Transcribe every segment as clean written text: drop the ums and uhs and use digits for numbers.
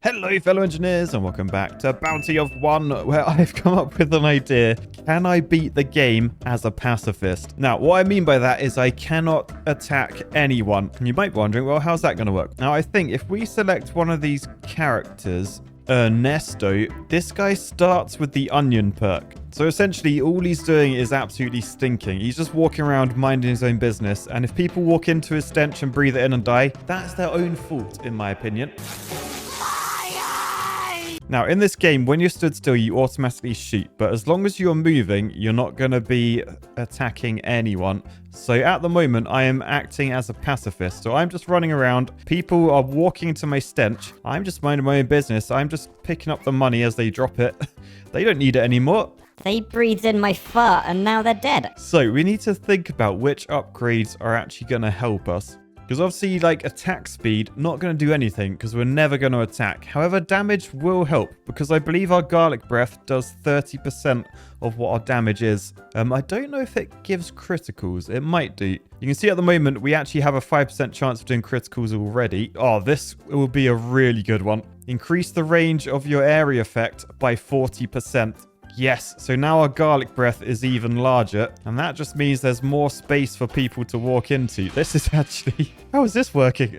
Hello fellow engineers and welcome back to Bounty of One, where I've come up with an idea. Can I beat the game as a pacifist? Now what I mean by that is I cannot attack anyone. And you might be wondering, well, how's that going to work? Now I think if we select one of these characters, Ernesto, this guy starts with the onion perk. So essentially all he's doing is absolutely stinking. He's just walking around minding his own business, and if people walk into his stench and breathe it in and die, that's their own fault in my opinion. Now, in this game, when you're stood still, you automatically shoot. But as long as you're moving, you're not going to be attacking anyone. So at the moment, I am acting as a pacifist. So I'm just running around. People are walking into my stench. I'm just minding my own business. I'm just picking up the money as they drop it. They don't need it anymore. They breathed in my fur and now they're dead. So we need to think about which upgrades are actually going to help us. Because obviously, like, attack speed, not going to do anything because we're never going to attack. However, damage will help because I believe our garlic breath does 30% of what our damage is. I don't know if it gives criticals. It might do. You can see at the moment, we actually have a 5% chance of doing criticals already. Oh, this will be a really good one. Increase the range of your area effect by 40%. Yes, so now our garlic breath is even larger, and that just means there's more space for people to walk into. This is actually... How is this working?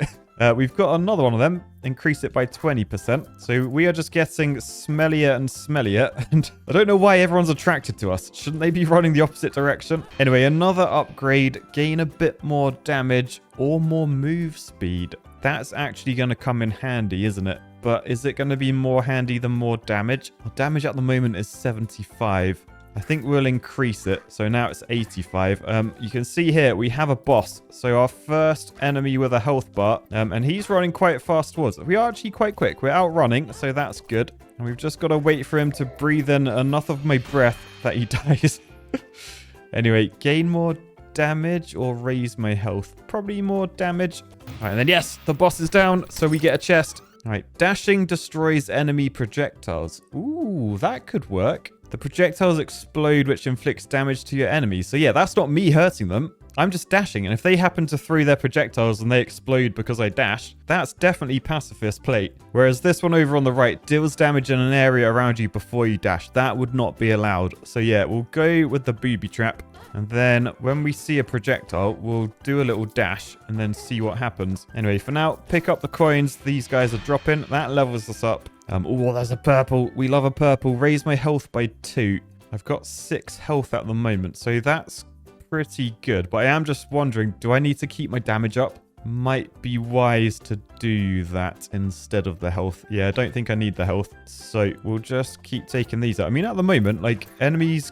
We've got another one of them. Increase it by 20%. So we are just getting smellier and smellier, and I don't know why everyone's attracted to us. Shouldn't they be running the opposite direction? Anyway, another upgrade. Gain a bit more damage or more move speed. That's actually going to come in handy, isn't it? But is it going to be more handy than more damage? Our damage at the moment is 75. I think we'll increase it. So now it's 85. You can see here we have a boss. So our first enemy with a health bar. And he's running quite fast towards us. We are actually quite quick. We're outrunning, so that's good. And we've just got to wait for him to breathe in enough of my breath that he dies. Anyway, gain more damage or raise my health? Probably more damage. All right, and then yes, the boss is down. So we get a chest. All right, dashing destroys enemy projectiles. Ooh, that could work. The projectiles explode, which inflicts damage to your enemies. So yeah, that's not me hurting them. I'm just dashing. And if they happen to throw their projectiles and they explode because I dashed, that's definitely pacifist play. Whereas this one over on the right deals damage in an area around you before you dash. That would not be allowed. So yeah, we'll go with the booby trap. And then when we see a projectile, we'll do a little dash and then see what happens. Anyway, for now, pick up the coins. These guys are dropping. That levels us up. Oh, there's a purple. We love a purple. Raise my health by 2. I've got 6 health at the moment, so that's pretty good. But I am just wondering, do I need to keep my damage up? Might be wise to do that instead of the health. Yeah, I don't think I need the health. So we'll just keep taking these out. I mean, at the moment, like, enemies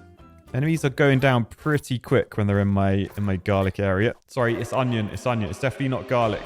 are going down pretty quick when they're in my garlic area. Sorry, it's onion. It's onion. It's definitely not garlic.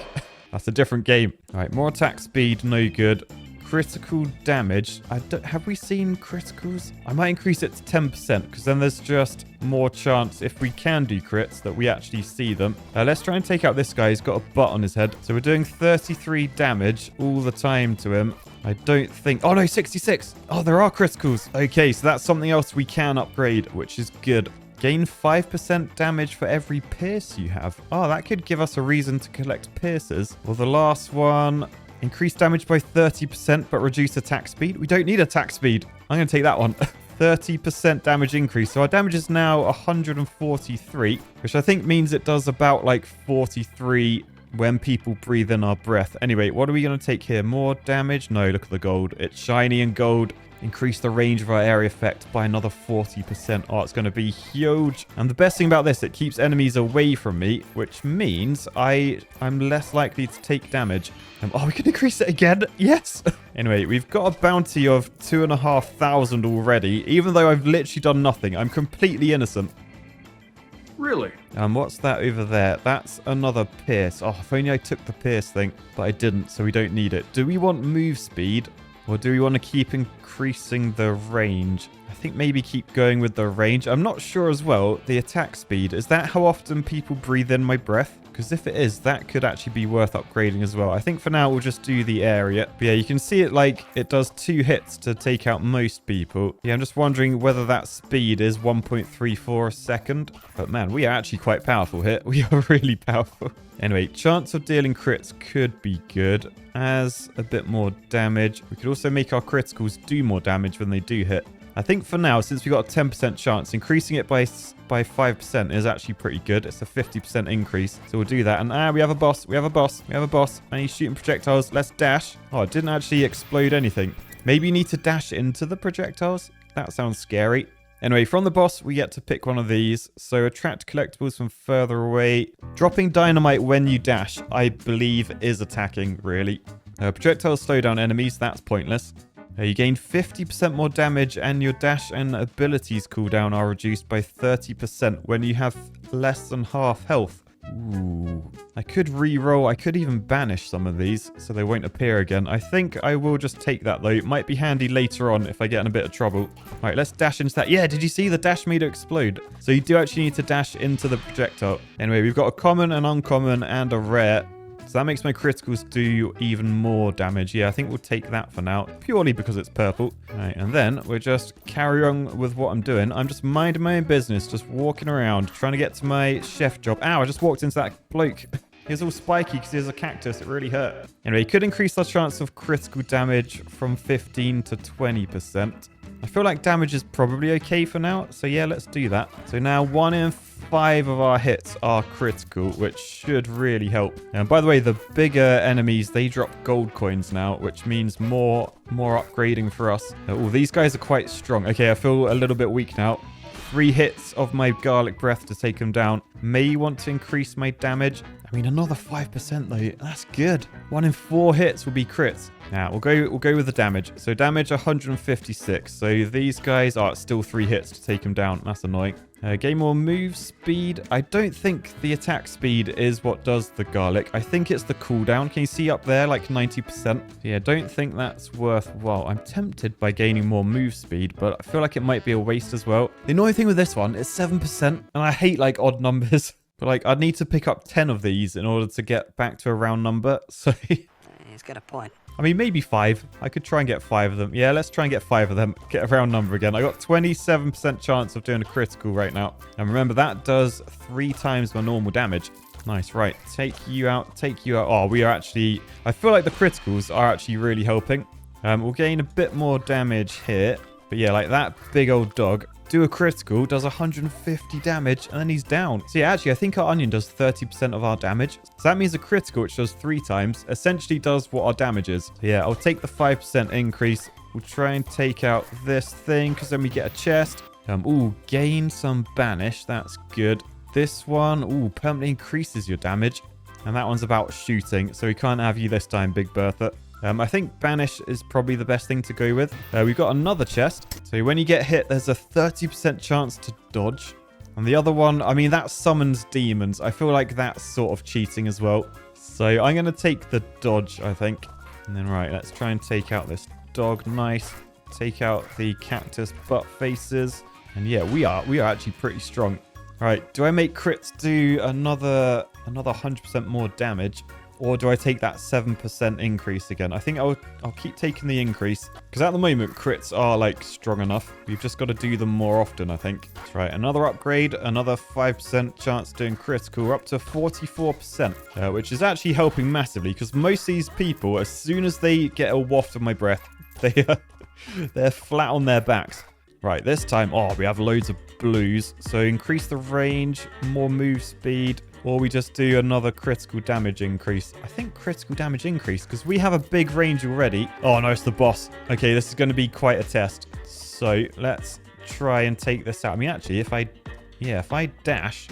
That's a different game. All right, more attack speed, no good. Critical damage. Have we seen criticals? I might increase it to 10% because then there's just more chance if we can do crits that we actually see them. Let's try and take out this guy. He's got a butt on his head. So we're doing 33 damage all the time to him. I don't think... Oh, no, 66. Oh, there are criticals. Okay, so that's something else we can upgrade, which is good. Gain 5% damage for every pierce you have. Oh, that could give us a reason to collect pierces. Well, the last one... Increase damage by 30%, but reduce attack speed. We don't need attack speed. I'm going to take that one. 30% damage increase. So our damage is now 143, which I think means it does about like 43 when people breathe in our breath. Anyway, what are we going to take here? More damage? No, look at the gold. It's shiny and gold. Increase the range of our area effect by another 40%. Oh, it's going to be huge. And the best thing about this, it keeps enemies away from me, which means I'm less likely to take damage. Oh, we can increase it again. Yes. Anyway, we've got a bounty of 2,500 already, even though I've literally done nothing. I'm completely innocent. Really? What's that over there? That's another pierce. Oh, if only I took the pierce thing, but I didn't, so we don't need it. Do we want move speed? Or do we want to keep increasing the range? I think maybe keep going with the range. I'm not sure as well. The attack speed, is that how often people breathe in my breath? Because if it is, that could actually be worth upgrading as well. I think for now, we'll just do the area. But yeah, you can see it like it does 2 hits to take out most people. Yeah, I'm just wondering whether that speed is 1.34 a second. But man, we are actually quite powerful here. We are really powerful. Anyway, chance of dealing crits could be good as a bit more damage. We could also make our criticals do more damage when they do hit. I think for now, since we got a 10% chance, increasing it by 5% is actually pretty good. It's a 50% increase. So we'll do that. And we have a boss. We have a boss. We have a boss. And he's shooting projectiles. Let's dash. Oh, it didn't actually explode anything. Maybe you need to dash into the projectiles. That sounds scary. Anyway, from the boss, we get to pick one of these. So attract collectibles from further away. Dropping dynamite when you dash, I believe, is attacking, really. Projectiles slow down enemies. That's pointless. You gain 50% more damage and your dash and abilities cooldown are reduced by 30% when you have less than half health. Ooh. I could re-roll. I could even banish some of these so they won't appear again. I think I will just take that though. It might be handy later on if I get in a bit of trouble. All right, let's dash into that. Yeah, did you see the dash made it explode? So you do actually need to dash into the projectile. Anyway, we've got a common, an uncommon, and a rare. So that makes my criticals do even more damage. Yeah, I think we'll take that for now, purely because it's purple. All right, and then we'll just carry on with what I'm doing. I'm just minding my own business, just walking around, trying to get to my chef job. Ow, I just walked into that bloke. He was all spiky because he has a cactus. It really hurt. Anyway, it could increase our chance of critical damage from 15 to 20%. I feel like damage is probably okay for now. So yeah, let's do that. So now 1 in 5 of our hits are critical, which should really help. And by the way, the bigger enemies, they drop gold coins now, which means more upgrading for us. Oh, these guys are quite strong. Okay, I feel a little bit weak now. 3 hits of my garlic breath to take them down. May want to increase my damage. I mean, another 5% though. That's good. 1 in 4 hits will be crits. Now, we'll go with the damage. So damage 156. So these guys are still 3 hits to take them down. That's annoying. Gain more move speed. I don't think the attack speed is what does the garlic. I think it's the cooldown. Can you see up there, like 90%? Yeah, don't think that's worthwhile. I'm tempted by gaining more move speed, but I feel like it might be a waste as well. The annoying thing with this one is 7%, and I hate like odd numbers. But like, I'd need to pick up 10 of these in order to get back to a round number. So he's got a point. I mean, maybe 5. I could try and get 5 of them. Yeah, let's try and get 5 of them. Get a round number again. I got 27% chance of doing a critical right now. And remember, that does 3 times my normal damage. Nice, right. Take you out, take you out. Oh, we are actually... I feel like the criticals are actually really helping. We'll gain a bit more damage here. But yeah, like that big old dog. Do a critical, does 150 damage, and then he's down. So yeah, actually, I think our onion does 30% of our damage. So that means a critical, which does 3 times, essentially does what our damage is. So yeah, I'll take the 5% increase. We'll try and take out this thing, because then we get a chest. Ooh, gain some banish. That's good. This one, ooh, permanently increases your damage. And that one's about shooting, so we can't have you this time, Big Bertha. I think banish is probably the best thing to go with. We've got another chest. So when you get hit, there's a 30% chance to dodge. And the other one, I mean, that summons demons. I feel like that's sort of cheating as well. So I'm going to take the dodge, I think. And then, right, let's try and take out this dog. Nice. Take out the cactus butt faces. And yeah, we are actually pretty strong. All right, do I make crits do another 100% more damage? Or do I take that 7% increase again? I think I'll keep taking the increase. Because at the moment, crits are, like, strong enough. We've just got to do them more often, I think. That's right. Another upgrade. Another 5% chance doing critical. We're up to 44%. Which is actually helping massively. Because most of these people, as soon as they get a waft of my breath, they're flat on their backs. Right, this time, we have loads of blues. So increase the range, more move speed. Or we just do another critical damage increase. I think critical damage increase because we have a big range already. Oh, no, it's the boss. Okay, this is going to be quite a test. So let's try and take this out. I mean, actually, if I dash.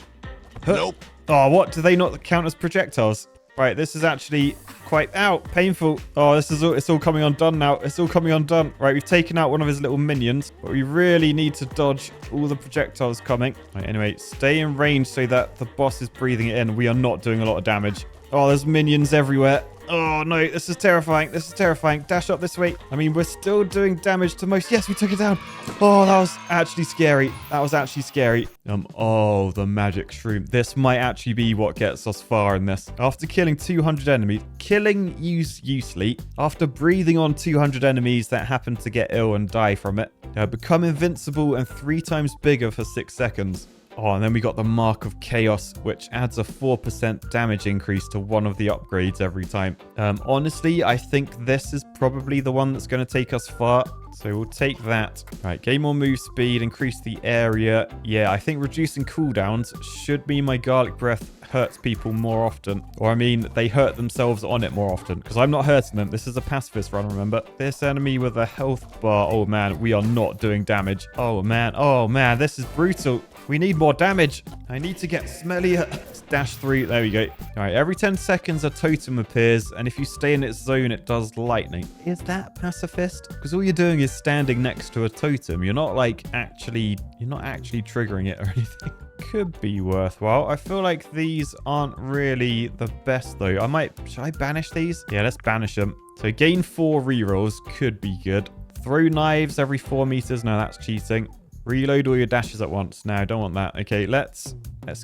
Nope. Oh, what? Do they not count as projectiles? Right, this is actually quite... Ow, painful. Oh, it's all coming undone now. It's all coming undone. Right, we've taken out one of his little minions, but we really need to dodge all the projectiles coming. Right, anyway, stay in range so that the boss is breathing it in. We are not doing a lot of damage. Oh, there's minions everywhere. Oh no, this is terrifying. This is terrifying. Dash up this way. I mean, we're still doing damage to most. Yes, we took it down. Oh, that was actually scary. That was actually scary. Oh, the magic shroom. This might actually be what gets us far in this. After killing 200 enemies, killing uselessly, after breathing on 200 enemies that happen to get ill and die from it, become invincible and 3 times bigger for 6 seconds. Oh, and then we got the Mark of Chaos, which adds a 4% damage increase to one of the upgrades every time. Honestly, I think this is probably the one that's going to take us far. So we'll take that. All right, gain more move speed, increase the area. Yeah, I think reducing cooldowns should mean my garlic breath hurts people more often. Or I mean, they hurt themselves on it more often. Because I'm not hurting them. This is a pacifist run, remember? This enemy with a health bar. Oh, man, we are not doing damage. Oh, man. Oh, man, this is brutal. We need more damage. I need to get smellier. Dash 3. There we go. All right, every 10 seconds a totem appears, and if you stay in its zone, it does lightning. Is that pacifist? Because all you're doing is standing next to a totem. You're not actually triggering it or anything. Could be worthwhile. I feel like these aren't really the best though. Should I banish these? Yeah, let's banish them. So gain 4 rerolls could be good. Throw knives every 4 meters. No, that's cheating. Reload all your dashes at once. No, don't want that. Okay, let's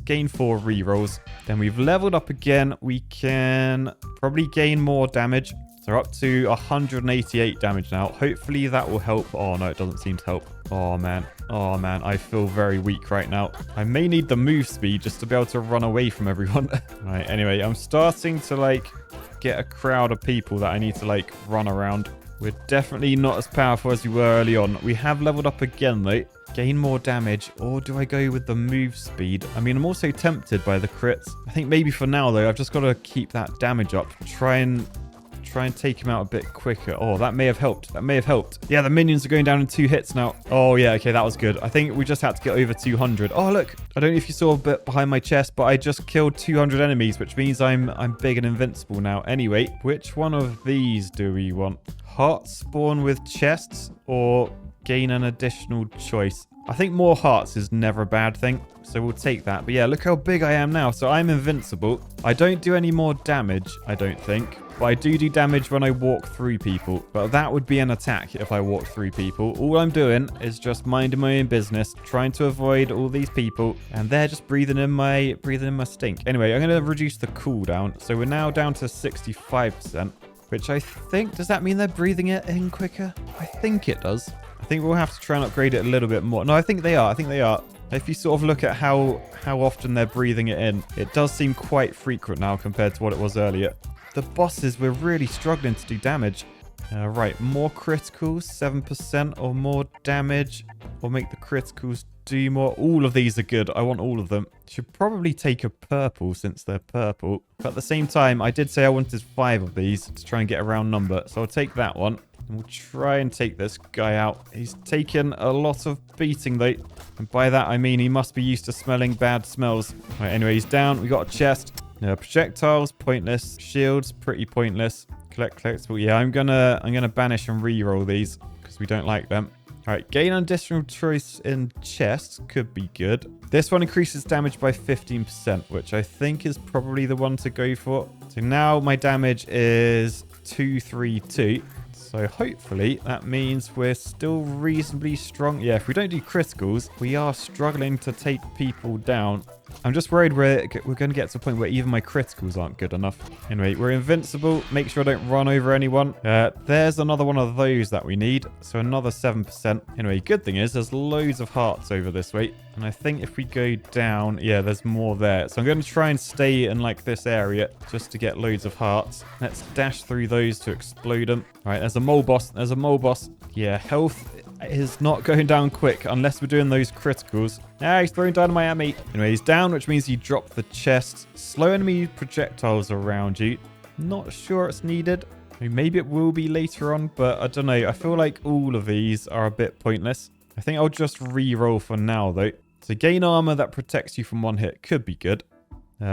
gain 4 rerolls. Then we've leveled up again. We can probably gain more damage. So we're up to 188 damage now. Hopefully that will help. Oh, no, it doesn't seem to help. Oh, man. Oh, man. I feel very weak right now. I may need the move speed just to be able to run away from everyone. Right, anyway, I'm starting to, get a crowd of people that I need to, run around. We're definitely not as powerful as we were early on. We have leveled up again, though. Gain more damage, or do I go with the move speed? I mean, I'm also tempted by the crits. I think maybe for now, though, I've just got to keep that damage up. Try and take him out a bit quicker. Oh, that may have helped. That may have helped. Yeah, the minions are going down in 2 hits now. Oh, yeah, okay, that was good. I think we just had to get over 200. Oh, look. I don't know if you saw a bit behind my chest, but I just killed 200 enemies, which means I'm big and invincible now. Anyway, which one of these do we want? Hearts spawn with chests or gain an additional choice? I think more hearts is never a bad thing, so we'll take that. But yeah, look how big I am now. So I'm invincible. I don't do any more damage, I don't think. But I do damage when I walk through people. But that would be an attack if I walk through people. All I'm doing is just minding my own business, trying to avoid all these people. And they're just breathing in my stink. Anyway, I'm going to reduce the cooldown. So we're now down to 65%. Which I think, does that mean they're breathing it in quicker? I think it does. I think we'll have to try and upgrade it a little bit more. No, I think they are. I think they are. If you sort of look at how often they're breathing it in, it does seem quite frequent now compared to what it was earlier. The bosses, we're really struggling to do damage. Right, more criticals, 7% or more damage. Or make the criticals do more. All of these are good. I want all of them. Should probably take a purple since they're purple. But at the same time, I did say I wanted 5 of these to try and get a round number. So I'll take that one. And we'll try and take this guy out. He's taken a lot of beating though. And by that, I mean he must be used to smelling bad smells. Right, anyway, he's down. We got a chest. Projectiles, pointless. Shields, pretty pointless. Collect collectible. Yeah, I'm gonna banish and re-roll these because we don't like them. All right, gain additional choice in chests could be good. This one increases damage by 15%, which I think is probably the one to go for. So now my damage is 232. So hopefully that means we're still reasonably strong. Yeah, if we don't do criticals, we are struggling to take people down. I'm just worried we're going to get to a point where even my criticals aren't good enough. Anyway, we're invincible. Make sure I don't run over anyone. There's another one of those that we need. So another 7%. Anyway, good thing is there's loads of hearts over this way. And I think if we go down, yeah, there's more there. So I'm going to try and stay in this area just to get loads of hearts. Let's dash through those to explode them. All right, there's a mole boss. There's a mole boss. Yeah, health is not going down quick unless we're doing those criticals. Ah, he's throwing dynamite at me. Anyway, he's down, which means you drop the chest. Slow enemy projectiles around you. Not sure it's needed. I mean, maybe it will be later on, but I don't know. I feel like all of these are a bit pointless. I think I'll just re-roll for now, though. So gain armor that protects you from one hit could be good.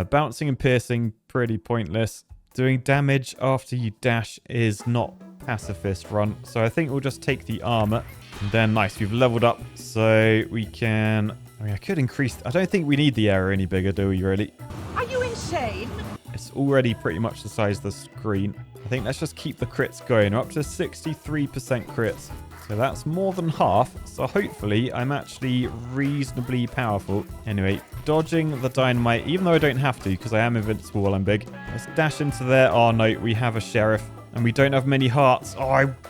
Bouncing and piercing, pretty pointless. Doing damage after you dash is not pacifist run. So I think we'll just take the armor. And then, nice, we've leveled up. So we can... I mean, I could increase... I don't think we need the area any bigger, do we, really? Are you insane? It's It's already pretty much the size of the screen. I think let's just keep the crits going. We're up to 63% crits. So that's more than half. So hopefully I'm actually reasonably powerful. Anyway, dodging the dynamite, even though I don't have to because I am invincible while I'm big. Let's dash into there. Oh no, we have a sheriff. And we don't have many hearts. Oh,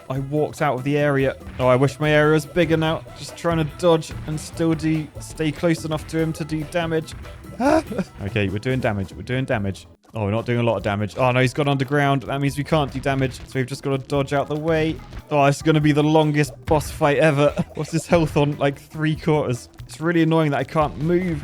I walked out of the area. Oh, I wish my area was bigger now. Just trying to dodge and still stay close enough to him to do damage. Okay, we're doing damage. We're doing damage. Oh, we're not doing a lot of damage. Oh, no, he's got underground. That means we can't do damage. So we've just got to dodge out the way. Oh, this is going to be the longest boss fight ever. What's his health on? Like 3/4. It's really annoying that I can't move.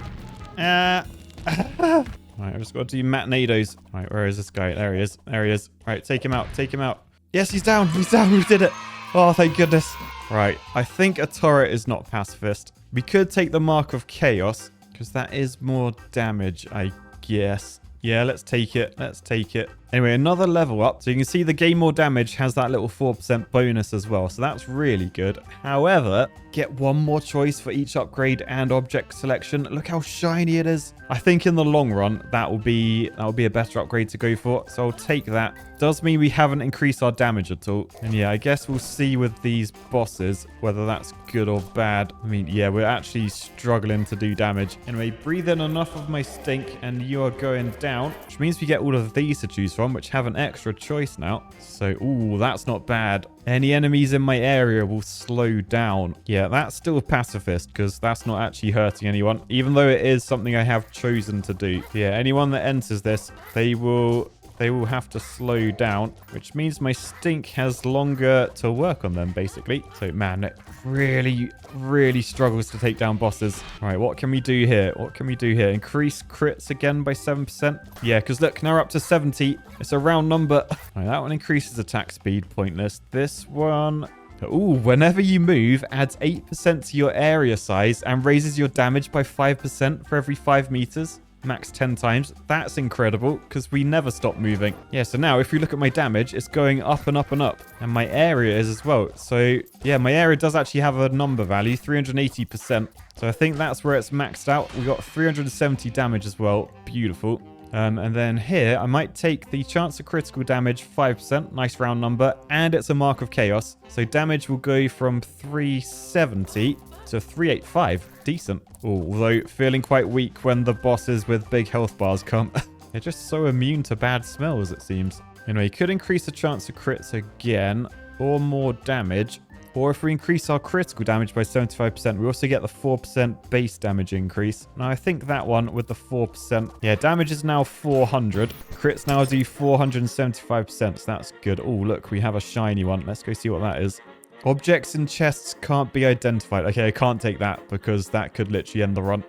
Right, I've just got to do matnados. Right, where is this guy? There he is. There he is. Right, take him out. Take him out. Yes, he's down. He's down. We did it. Oh, thank goodness. Right, I think a turret is not pacifist. We could take the Mark of Chaos because that is more damage, I guess. Yeah, let's take it. Let's take it. Anyway, another level up. So you can see the gain more damage has that little 4% bonus as well. So that's really good. However, get one more choice for each upgrade and object selection. Look how shiny it is. I think in the long run, that will be a better upgrade to go for. So I'll take that. Does mean we haven't increased our damage at all. And yeah, I guess we'll see with these bosses whether that's good or bad. I mean, yeah, we're actually struggling to do damage. Anyway, breathe in enough of my stink and you are going down, which means we get all of these to choose from, which have an extra choice now. So, ooh, that's not bad. Any enemies in my area will slow down. Yeah, that's still a pacifist because that's not actually hurting anyone, even though it is something I have chosen to do. Yeah, anyone that enters this, they will have to slow down, which means my stink has longer to work on them, basically. So, man, it really, really struggles to take down bosses. All right, what can we do here? What can we do here? Increase crits again by 7%? Yeah, because look, now we're up to 70. It's a round number. All right, that one increases attack speed. Pointless. This one... Ooh, whenever you move, adds 8% to your area size and raises your damage by 5% for every 5 meters. Max 10 times. That's incredible because we never stop moving. Yeah, so now if you look at my damage, it's going up and up and up. And my area is as well. So yeah, my area does actually have a number value, 380%. So I think that's where it's maxed out. We got 370 damage as well. Beautiful. And then here, I might take the chance of critical damage, 5%, nice round number, and it's a Mark of Chaos. So damage will go from 370 to 385. Decent. Ooh, although feeling quite weak when the bosses with big health bars come. They're just so immune to bad smells, it seems. Anyway, could increase the chance of crits again, or more damage. Or if we increase our critical damage by 75%, we also get the 4% base damage increase. Now, I think that one with the 4%... Yeah, damage is now 400. Crits now do 475%, so that's good. Oh, look, we have a shiny one. Let's go see what that is. Objects in chests can't be identified. Okay, I can't take that because that could literally end the run.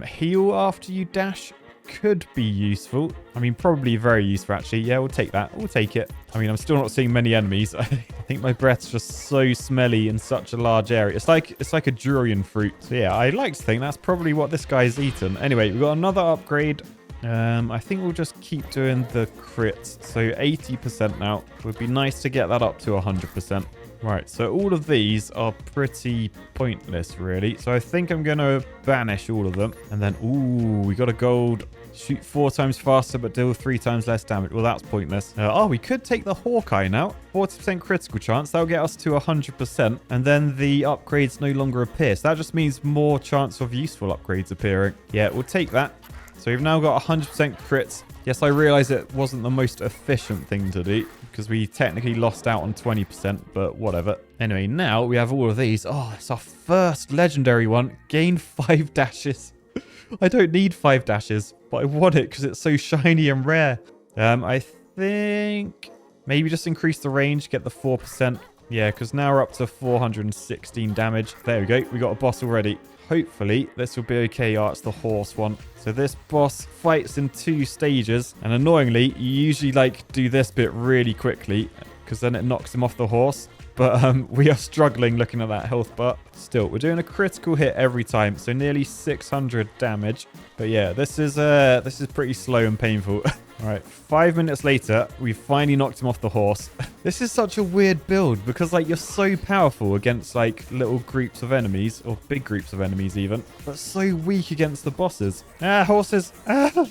Heal after you dash could be useful. I mean, probably very useful, actually. Yeah, we'll take that. We'll take it. I mean, I'm still not seeing many enemies. I think my breath's just so smelly in such a large area. It's like a durian fruit. So yeah, I like to think that's probably what this guy's eaten. Anyway, we've got another upgrade. I think we'll just keep doing the crits. So 80% now. It would be nice to get that up to 100%. Right, so all of these are pretty pointless, really. So I think I'm going to banish all of them. And then, ooh, we got a gold. Shoot 4 times faster, but deal 3 times less damage. Well, that's pointless. We could take the Hawkeye now. 40% critical chance. That'll get us to 100%. And then the upgrades no longer appear. So that just means more chance of useful upgrades appearing. Yeah, we'll take that. So we've now got 100% crits. Yes, I realize it wasn't the most efficient thing to do because we technically lost out on 20%, but whatever. Anyway, now we have all of these. Oh, it's our first legendary one. Gain 5 dashes. I don't need 5 dashes, but I want it because it's so shiny and rare. I think maybe just increase the range, get the 4%. Yeah, because now we're up to 416 damage. There we go. We got a boss already. Hopefully, this will be okay. Oh, it's the horse one. So this boss fights in 2 stages. And annoyingly, you usually do this bit really quickly because then it knocks him off the horse. But we are struggling looking at that health bar. Still, we're doing a critical hit every time. So nearly 600 damage. But yeah, this is pretty slow and painful. All right, 5 minutes later, we finally knocked him off the horse. This is such a weird build because you're so powerful against little groups of enemies or big groups of enemies even, but so weak against the bosses. Ah, horses. Ah.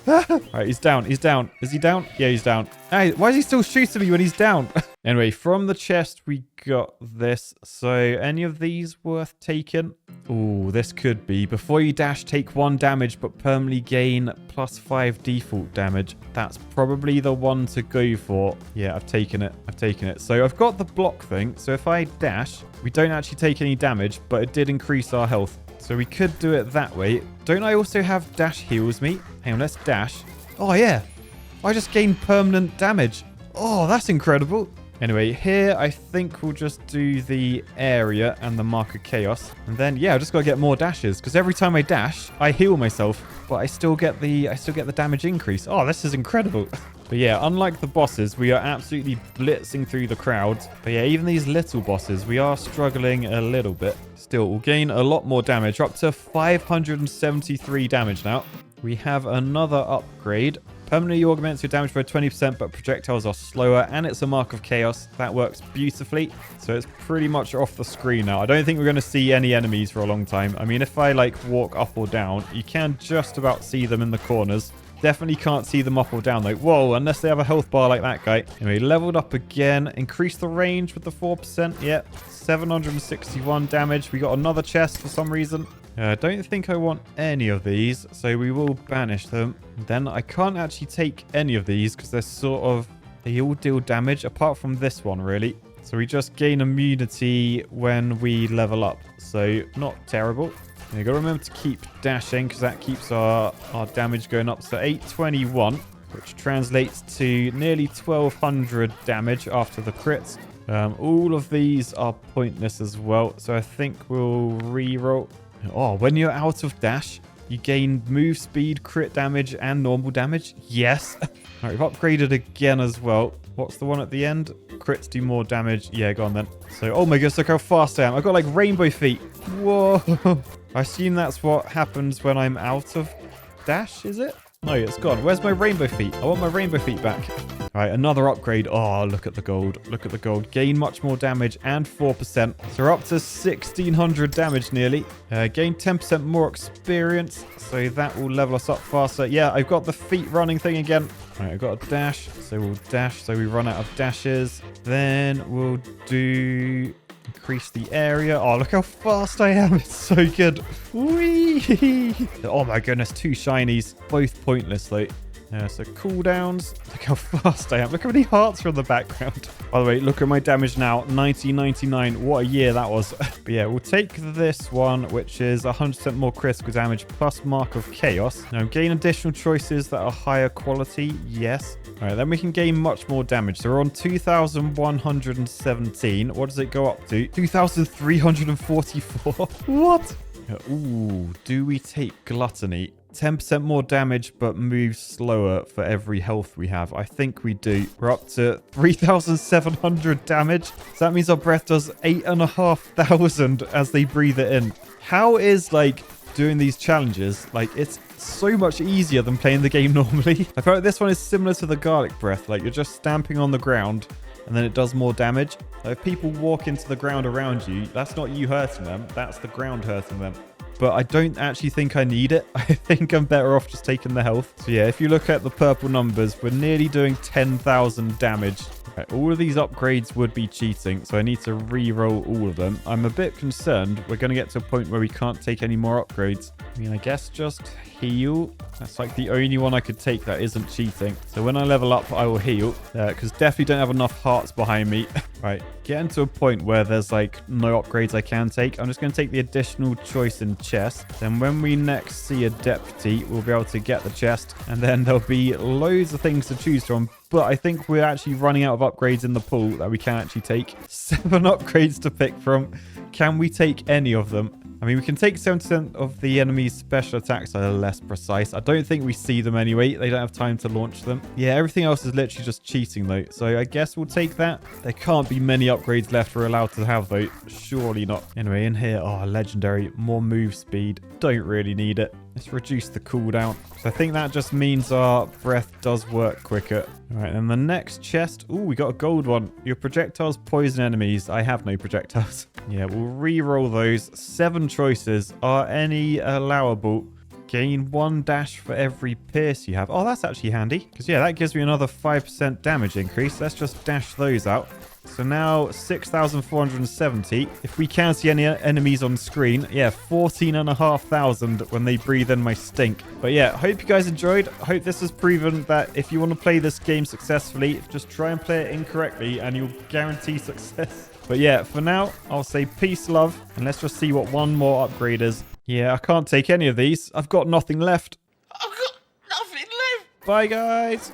Alright, he's down. He's down. Is he down? Yeah, he's down. Hey, why is he still shooting me when he's down? Anyway, from the chest, we got this. So, any of these worth taking? Ooh, this could be. Before you dash, take 1 damage, but permanently gain +5 default damage. That's probably the one to go for. Yeah, I've taken it. I've taken it. So, I've got the block thing. So, if I dash, we don't actually take any damage, but it did increase our health. So, we could do it that way. Don't I also have dash heals me? Hang on, let's dash. Oh, yeah. I just gained permanent damage. Oh, that's incredible. Anyway, here I think we'll just do the area and the mark of chaos. And then, yeah, I just got to get more dashes. Because every time I dash, I heal myself. But I still get the damage increase. Oh, this is incredible. But yeah, unlike the bosses, we are absolutely blitzing through the crowds. But yeah, even these little bosses, we are struggling a little bit. Still, we'll gain a lot more damage. We're up to 573 damage now. We have another upgrade. Permanently augments your damage by 20%, but projectiles are slower, and it's a mark of chaos. That works beautifully. So it's pretty much off the screen now. I don't think we're going to see any enemies for a long time. I mean, if I like walk up or down, you can just about see them in the corners. Definitely can't see them up or down though. Whoa, unless they have a health bar like that guy. Anyway, leveled up again. Increase the range with the 4%. Yep, 761 damage. We got another chest for some reason. I don't think I want any of these, so we will banish them. Then I can't actually take any of these because they're sort of... They all deal damage, apart from this one, really. So we just gain immunity when we level up. So not terrible. And you got to remember to keep dashing because that keeps our damage going up to 821, which translates to nearly 1200 damage after the crits. All of these are pointless as well, so I think we'll re-roll. Oh, when you're out of dash, you gain move speed, crit damage, and normal damage. Yes. All right, we've upgraded again as well. What's the one at the end? Crits do more damage. Yeah, go on then. So, oh my gosh, look how fast I am. I've got like rainbow feet. Whoa. I assume that's what happens when I'm out of dash, is it? No, it's gone. Where's my rainbow feet? I want my rainbow feet back. All right, another upgrade. Oh, look at the gold. Look at the gold. Gain much more damage and 4%. So we're up to 1600 damage nearly. Gain 10% more experience. So that will level us up faster. Yeah, I've got the feet running thing again. All right, I've got a dash. So we'll dash. So we run out of dashes. Then we'll do... Increase the area. Oh, look how fast I am. It's so good. Whee! Oh my goodness, 2 shinies. Both pointless though. So cooldowns. Look how fast I am. Look how many hearts are in the background. By the way, look at my damage now. 1999. What a year that was. But yeah, we'll take this one, which is 100% more critical damage plus mark of chaos. Now, gain additional choices that are higher quality. Yes. All right, then we can gain much more damage. So we're on 2,117. What does it go up to? 2,344. What? Ooh, do we take gluttony? 10% more damage, but moves slower for every health we have. I think we do. We're up to 3,700 damage. So that means our breath does 8,500 as they breathe it in. How is, like, doing these challenges, like, it's so much easier than playing the game normally. I feel like this one is similar to the garlic breath. Like, you're just stamping on the ground, and then it does more damage. Like, if people walk into the ground around you, that's not you hurting them. That's the ground hurting them. But I don't actually think I need it. I think I'm better off just taking the health. So yeah, if you look at the purple numbers, we're nearly doing 10,000 damage. Okay, all of these upgrades would be cheating, so I need to re-roll all of them. I'm a bit concerned we're going to get to a point where we can't take any more upgrades. I mean, I guess just heal. That's like the only one I could take that isn't cheating. So when I level up, I will heal, because definitely don't have enough hearts behind me. Right, getting to a point where there's like no upgrades I can take. I'm just going to take the additional choice in chest. Then when we next see a deputy, we'll be able to get the chest, and then there'll be loads of things to choose from. But I think we're actually running out of upgrades in the pool that we can actually take. 7 upgrades to pick from. Can we take any of them? I mean, we can take 70% of the enemy's special attacks that are less precise. I don't think we see them anyway. They don't have time to launch them. Yeah, everything else is literally just cheating, though. So I guess we'll take that. There can't be many upgrades left we're allowed to have, though. Surely not. Anyway, in here, oh, legendary. More move speed. Don't really need it. Let's reduce the cooldown. So I think that just means our breath does work quicker. All right, and the next chest. Ooh, we got a gold one. Your projectiles poison enemies. I have no projectiles. Yeah, we'll re-roll those. 7 choices. Are any allowable? gain 1 dash for every pierce you have. Oh, that's actually handy. Because, yeah, that gives me another 5% damage increase. Let's just dash those out. So now 6,470. If we can't see any enemies on screen, yeah, 14,500 when they breathe in my stink. But yeah, hope you guys enjoyed. I hope this has proven that if you want to play this game successfully, just try and play it incorrectly and you'll guarantee success. But yeah, for now, I'll say peace, love, and let's just see what one more upgrade is. Yeah, I can't take any of these. I've got nothing left. I've got nothing left. Bye, guys.